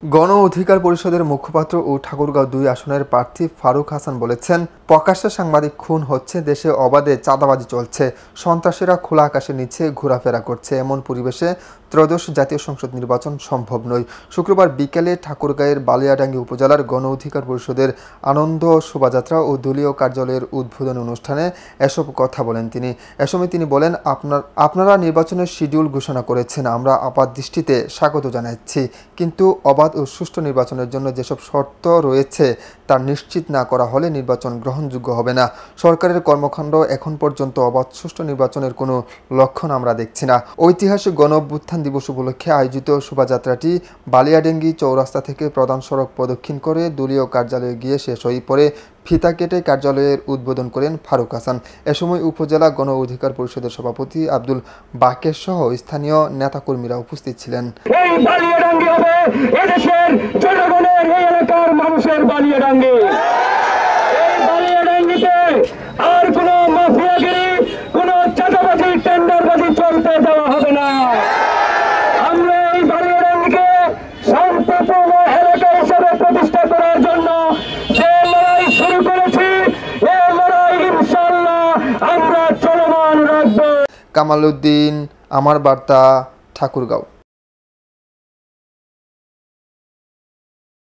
গণ অধিকার পরিষদের মুখপাত্র ও ঠাকুরগাঁও ২ আসনের প্রার্থী ফারুক হাসান বলেছেন, প্রকাশ্যে সাংবাদিক খুন হচ্ছে, দেশে অবাধে চাঁদাবাজি চলছে, সন্ত্রাসীরা খোলা আকাশের নিচে ঘোরাফেরা করছে। এমন পরিবেশে ত্রয়োদশ জাতীয় সংসদ নির্বাচন সম্ভব নয়। শুক্রবার বিকেলে ঠাকুরগাঁয়ের বালিয়াডাঙ্গি উপজেলার গণ অধিকার পরিষদের আনন্দ শোভাযাত্রা ও দলীয় কার্যালয়ের উদ্বোধনী অনুষ্ঠানে এসব কথা বলেন তিনি। এ সময় তিনি বলেন, আপনারা নির্বাচনের শিডিউল ঘোষণা করেছেন, আমরা আপাত দৃষ্টিতে স্বাগত জানাচ্ছি, কিন্তু অবাধ ও সুষ্ঠু নির্বাচনের জন্য যেসব শর্ত রয়েছে তা নিশ্চিত না করা হলে নির্বাচন গ্রহণযোগ্য হবে না। সরকারের কর্মকাণ্ড এখন পর্যন্ত অবাধ সুষ্ঠু নির্বাচনের কোনো লক্ষণ আমরা দেখছি না। ঐতিহাসিক গণ অভ্যুত্থান দিবস উপলক্ষে আয়োজিত শোভাযাত্রাটি বালিয়াডাঙ্গি চৌরাস্তা থেকে প্রধান সড়ক প্রদক্ষিণ করে দলীয় কার্যালয়ে গিয়ে শেষ হয়ে পরে ফিতা কেটে কার্যালয়ের উদ্বোধন করেন ফারুক হাসান। এ সময় উপজেলা গণ অধিকার পরিষদের সভাপতি আব্দুল বাকের সহ স্থানীয় নেতাকর্মীরা উপস্থিত ছিলেন। আর কোনো মাফিয়াগিরি, কোনো চাঁদাবাজি, টেন্ডারবাজি চলতে দেওয়া হবে না। আমরা এই বালিয়াডাঙ্গিকে শান্তিপূর্ণ এলাকা হিসেবে প্রতিষ্ঠা করার জন্য যে লড়াই শুরু করেছি, এই লড়াই ইনশাআল্লাহ আমরা চলমান রাখবো। কামাল উদ্দিন, আমার বার্তা, ঠাকুরগাঁও।